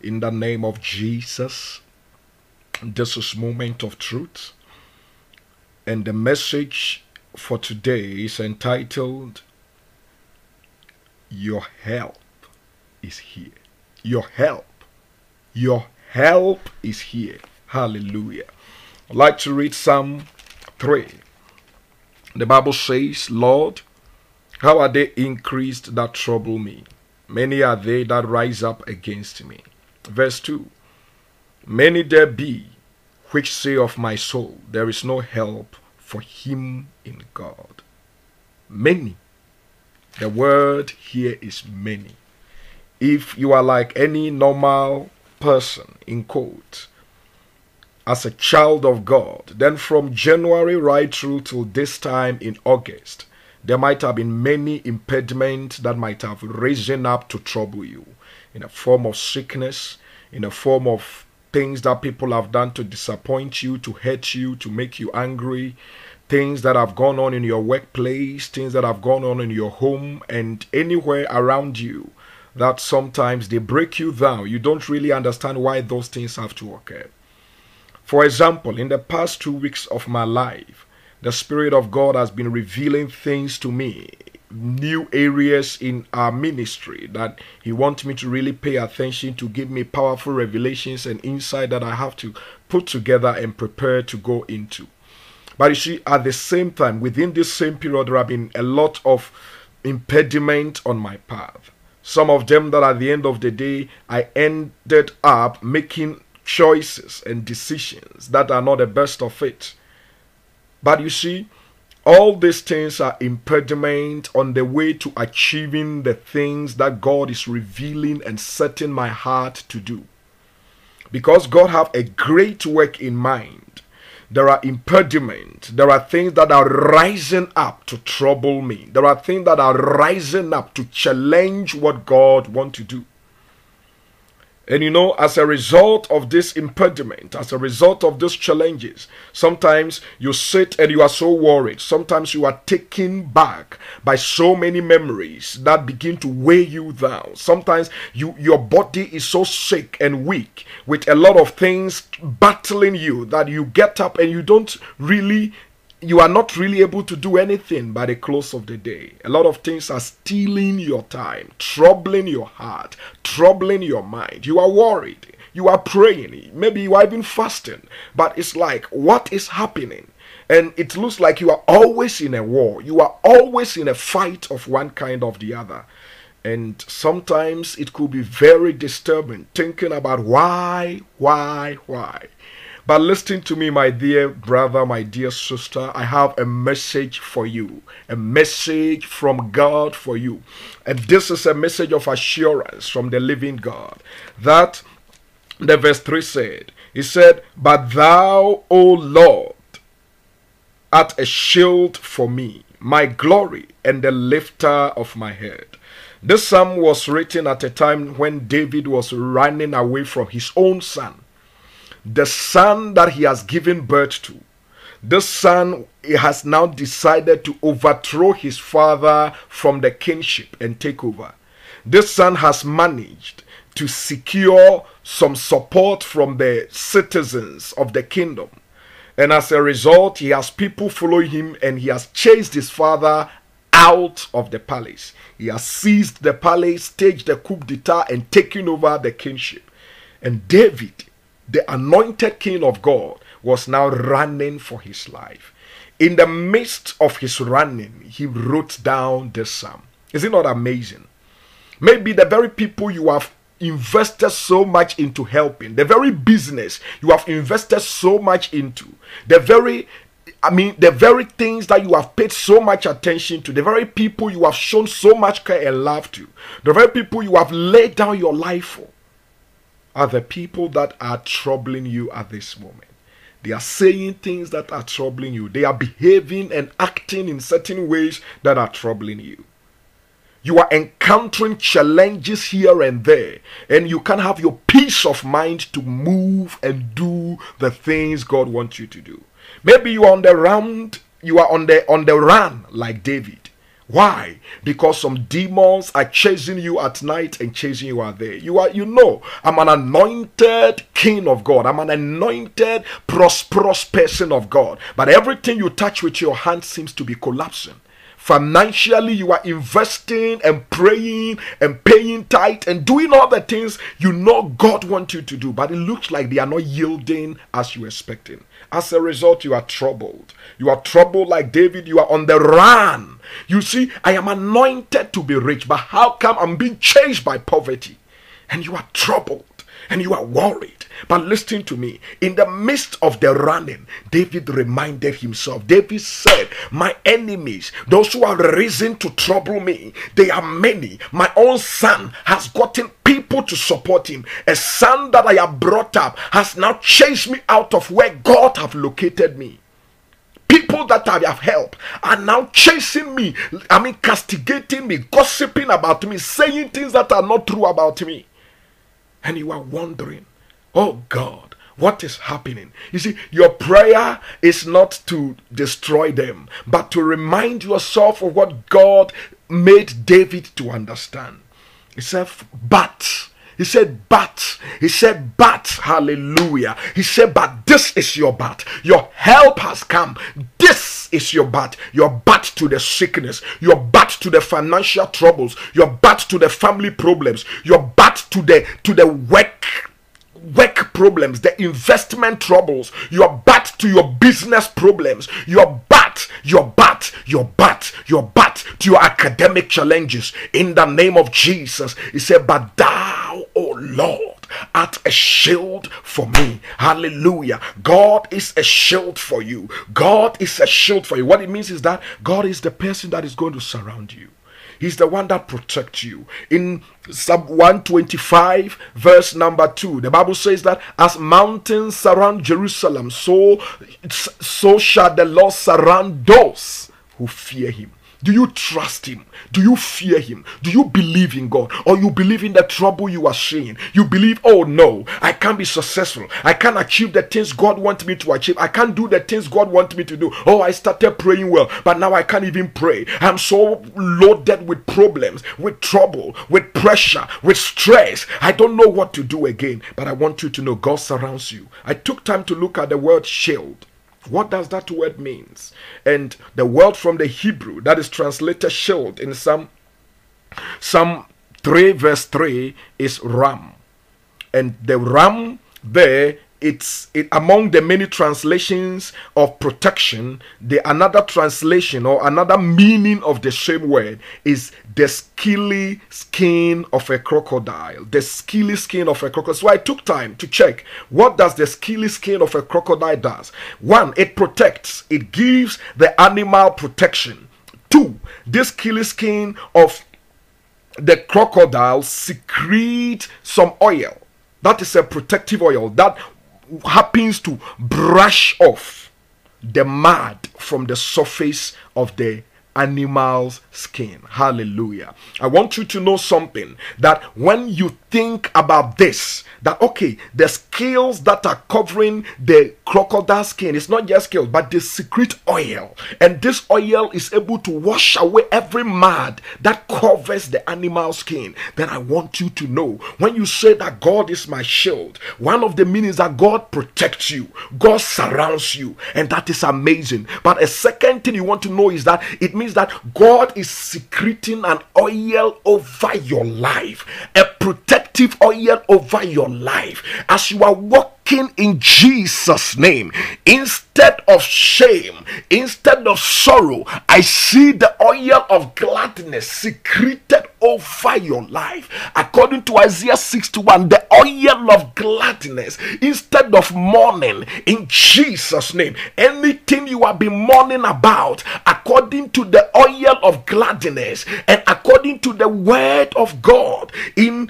In the name of Jesus, this is Moment of Truth. And the message for today is entitled, Your Help is Here. Your help is here. Hallelujah. I'd like to read Psalm 3. The Bible says, Lord, how are they increased that trouble me? Many are they that rise up against me. Verse 2. Many there be which say of my soul, there is no help for him in God. Many. The word here is many. If you are like any normal person, in quote, as a child of God, then from January right through till this time in August, there might have been many impediments that might have risen up to trouble you in a form of sickness, in a form of things that people have done to disappoint you, to hurt you, to make you angry, things that have gone on in your workplace, things that have gone on in your home and anywhere around you, that sometimes they break you down. You don't really understand why those things have to occur. For example, in the past 2 weeks of my life, the Spirit of God has been revealing things to me, new areas in our ministry that He wants me to really pay attention to, give me powerful revelations and insight that I have to put together and prepare to go into. But you see, at the same time, within this same period, there have been a lot of impediment on my path. Some of them that at the end of the day, I ended up making choices and decisions that are not the best of it. But you see, all these things are impediment on the way to achieving the things that God is revealing and setting my heart to do. Because God have a great work in mind, there are impediments. There are things that are rising up to trouble me. There are things that are rising up to challenge what God wants to do. And you know, as a result of this impediment, as a result of these challenges, sometimes you sit and you are so worried. Sometimes you are taken back by so many memories that begin to weigh you down. Sometimes your body is so sick and weak with a lot of things battling you that you get up and you are not really able to do anything by the close of the day. A lot of things are stealing your time, troubling your heart, troubling your mind. You are worried. You are praying. Maybe you are even fasting. But it's like, what is happening? And it looks like you are always in a war. You are always in a fight of one kind or the other. And sometimes it could be very disturbing, thinking about why. But listen to me, my dear brother, my dear sister. I have a message for you. A message from God for you. And this is a message of assurance from the living God. That the verse 3 said. He said, But thou, O Lord, art a shield for me, my glory and the lifter of my head. This psalm was written at a time when David was running away from his own son. The son that he has given birth to. This son has now decided to overthrow his father from the kingship and take over. This son has managed to secure some support from the citizens of the kingdom. And as a result, he has people following him and he has chased his father out of the palace. He has seized the palace, staged the coup d'etat and taken over the kingship. And David, the anointed king of God, was now running for his life. In the midst of his running, he wrote down this psalm. Is it not amazing? Maybe the very people you have invested so much into helping, the very business you have invested so much into, the very things that you have paid so much attention to, the very people you have shown so much care and love to, the very people you have laid down your life for, are the people that are troubling you at this moment. They are saying things that are troubling you. They are behaving and acting in certain ways that are troubling you. You are encountering challenges here and there, and you can't have your peace of mind to move and do the things God wants you to do. Maybe you are on the run, like David, Why? Because some demons are chasing you at night and chasing you out there. You know, I'm an anointed king of God. I'm an anointed, prosperous person of God. But everything you touch with your hand seems to be collapsing. Financially, you are investing and praying and paying tithe and doing all the things you know God wants you to do, but it looks like they are not yielding as you expecting. As a result, you are troubled. You are troubled like David. You are on the run. You see, I am anointed to be rich, but how come I'm being chased by poverty? And you are troubled and you are worried. But listen to me. In the midst of the running, David reminded himself. David said, my enemies, those who have risen to trouble me, they are many. My own son has gotten people to support him. A son that I have brought up has now chased me out of where God have located me. People that I have helped are now chasing me. Castigating me, gossiping about me, saying things that are not true about me. And you are wondering, oh God, what is happening? You see, your prayer is not to destroy them, but to remind yourself of what God made David to understand. He said, but. He said, but. He said, but. Hallelujah. He said, but this is your but. Your help has come. This is your but. Your but to the sickness. Your but to the financial troubles. Your but to the family problems. Your but to the work problems, the investment troubles, your but to your business problems, your but to your academic challenges. In the name of Jesus, he said, but thou, O Lord, art a shield for me. Hallelujah. God is a shield for you. God is a shield for you. What it means is that God is the person that is going to surround you. He's the one that protects you. In Psalm 125 verse number 2, the Bible says that as mountains surround Jerusalem, so shall the Lord surround those who fear him. Do you trust him? Do you fear him? Do you believe in God? Or you believe in the trouble you are seeing? You believe, oh no, I can't be successful. I can't achieve the things God wants me to achieve. I can't do the things God wants me to do. Oh, I started praying well, but now I can't even pray. I'm so loaded with problems, with trouble, with pressure, with stress. I don't know what to do again. But I want you to know God surrounds you. I took time to look at the word shield. What does that word means? And the word from the Hebrew that is translated shield in Psalm 3 verse 3 is ram. And the ram there, it's among the many translations of protection. Another translation or another meaning of the same word is the scaly skin of a crocodile. The scaly skin of a crocodile. So I took time to check, what does the scaly skin of a crocodile does? 1, it protects. It gives the animal protection. 2, this scaly skin of the crocodile secretes some oil. That is a protective oil that happens to brush off the mud from the surface of the animal's skin. Hallelujah. I want you to know something, that when you think about this, that okay, the scales that are covering the crocodile skin, it's not just scales, but the secret oil, and this oil is able to wash away every mud that covers the animal skin. Then I want you to know, when you say that God is my shield, one of the meanings that God protects you, God surrounds you, and that is amazing. But a second thing you want to know is that it means that God is secreting an oil over your life, a protective oil over your life. As you are walking in Jesus' name, instead of shame, instead of sorrow, I see the oil of gladness secreted over your life. According to Isaiah 61, the oil of gladness instead of mourning, in Jesus' name. Anything you have been mourning about, according to the oil of gladness and according to the word of God in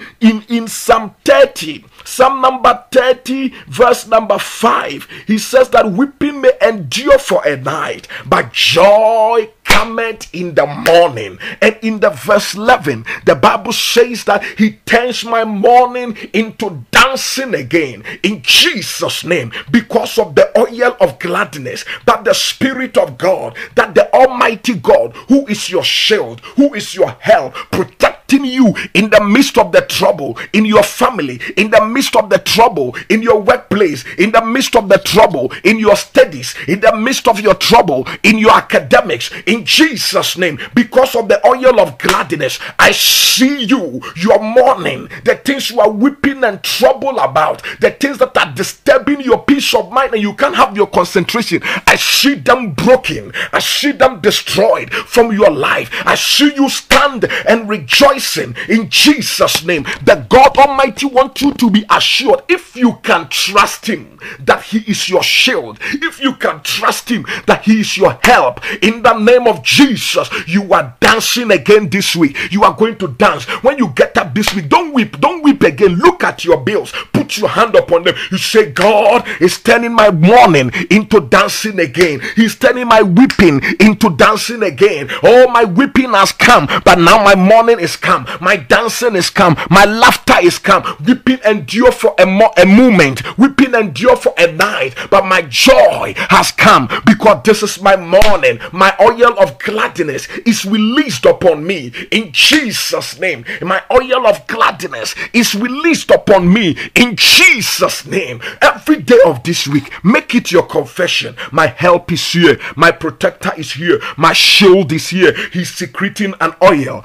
Psalm 30, Psalm number 30 verse number 5, he says that weeping may endure for a night, but joy cometh in the morning. And in the verse 11, the Bible says that he turns my mourning into dancing again, in Jesus' name, because of the oil of gladness that the Spirit of God, that the Almighty God, who is your shield, who is your help, protecting you in the midst of the trouble in your family, in the midst of the trouble in your workplace, in the midst of the trouble in your studies, in the midst of your trouble in your academics, in Jesus' name, because of the oil of gladness. I see you, your mourning, the things you are weeping and trouble about, the things that are disturbing your peace of mind and you can't have your concentration. I see them broken, I see them destroyed from your life. I see you stand and rejoicing in Jesus' name. The God Almighty wants you to be assured, if you can trust him, that he is your shield, if you can trust him, that he is your help, in the name of Jesus, you are dancing again this week. You are going to dance. When you get up this week, don't weep again. Look at your bills, put your hand upon them. You say, God is turning my mourning into dancing again. He's turning my weeping into dancing again. Oh, my weeping has come, but now my mourning is come, my dancing is come, my laughter is come. Weeping endure for a moment, weeping endure for a night, but my joy has come, because this is my morning. My oil of gladness is released upon me in Jesus' name. My oil of gladness is released upon me in Jesus' name. Every day of this week, make it your confession. My help is here, my protector is here, my shield is here. He's secreting an oil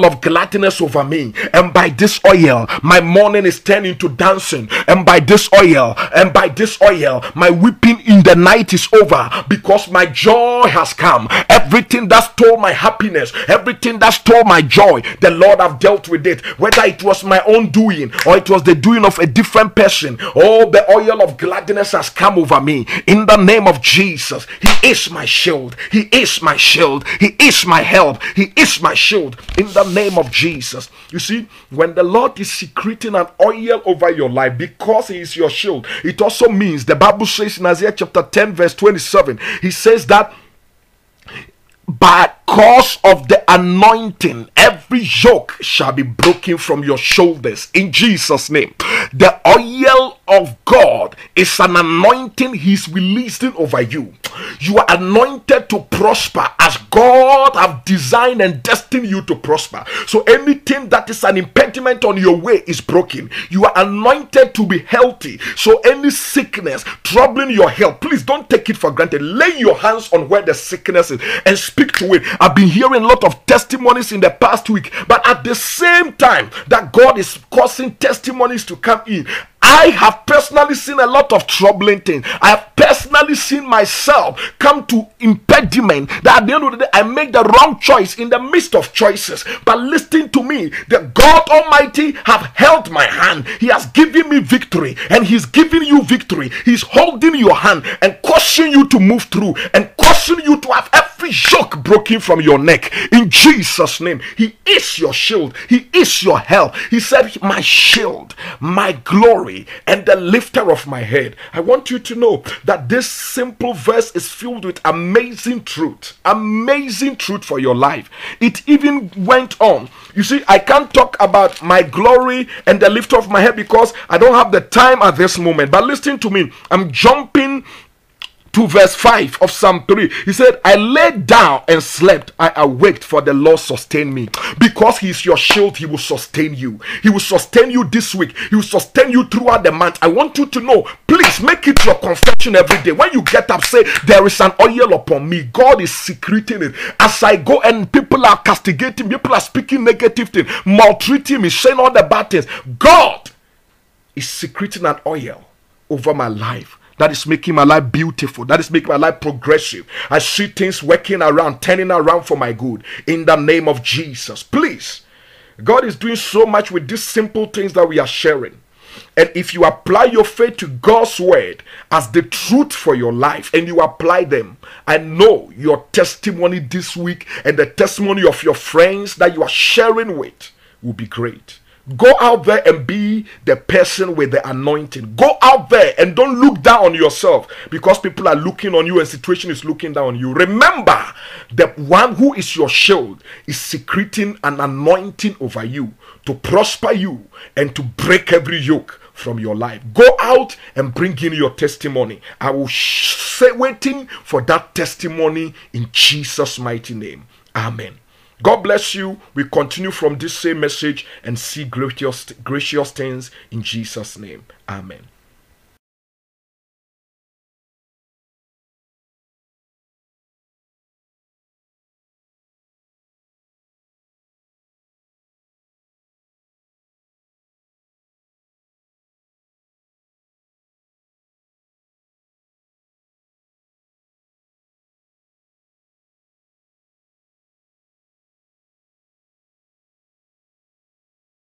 of gladness over me, and by this oil my mourning is turning to dancing, and by this oil my weeping in the night is over, because my joy has come. Everything that stole my happiness, everything that stole my joy, the Lord have dealt with it, whether it was my own doing or it was the doing of a different person. Oh, the oil of gladness has come over me in the name of Jesus. He is my shield, he is my shield, he is my help, he is my shield, in the name of Jesus. You see, when the Lord is secreting an oil over your life because he is your shield, it also means, the Bible says in Isaiah chapter 10 verse 27, he says that by cause of the anointing, every yoke shall be broken from your shoulders, in Jesus' name. The oil of God is an anointing he's releasing over you. You are anointed to prosper as God have designed and destined you to prosper. So anything that is an impediment on your way is broken. You are anointed to be healthy. So any sickness troubling your health, please don't take it for granted. Lay your hands on where the sickness is and speak to it. I've been hearing a lot of testimonies in the past week, but at the same time that God is causing testimonies to come in, I have personally seen a lot of troubling things. I have personally seen myself come to impediment that at the end of the day I make the wrong choice in the midst of choices. But listen to me, the God Almighty have held my hand. He has given me victory, and he's giving you victory. He's holding your hand and causing you to move through, and causing you to have every yoke broken from your neck, in Jesus' name. He is your shield, he is your help. He said, my shield, my glory, and the lifter of my head. I want you to know that this simple verse is filled with amazing truth for your life. It even went on. You see, I can't talk about my glory and the lifter of my head because I don't have the time at this moment, but listen to me. I'm jumping to verse 5 of Psalm 3. He said, I lay down and slept, I awaked, for the Lord sustained me. Because he is your shield, he will sustain you. He will sustain you this week. He will sustain you throughout the month. I want you to know, please make it your confession every day. When you get up, say, there is an oil upon me. God is secreting it. As I go and people are castigating, people are speaking negative things, maltreating me, saying all the bad things, God is secreting an oil over my life. That is making my life beautiful. That is making my life progressive. I see things working around, turning around for my good. In the name of Jesus. Please. God is doing so much with these simple things that we are sharing. And if you apply your faith to God's word as the truth for your life, and you apply them, I know your testimony this week and the testimony of your friends that you are sharing with will be great. Go out there and be be the person with the anointing. Go out there and don't look down on yourself because people are looking on you and situation is looking down on you. Remember, the one who is your shield is secreting an anointing over you to prosper you and to break every yoke from your life. Go out and bring in your testimony. I will say waiting for that testimony in Jesus' mighty name. Amen. God bless you. We continue from this same message and see gracious things in Jesus' name. Amen.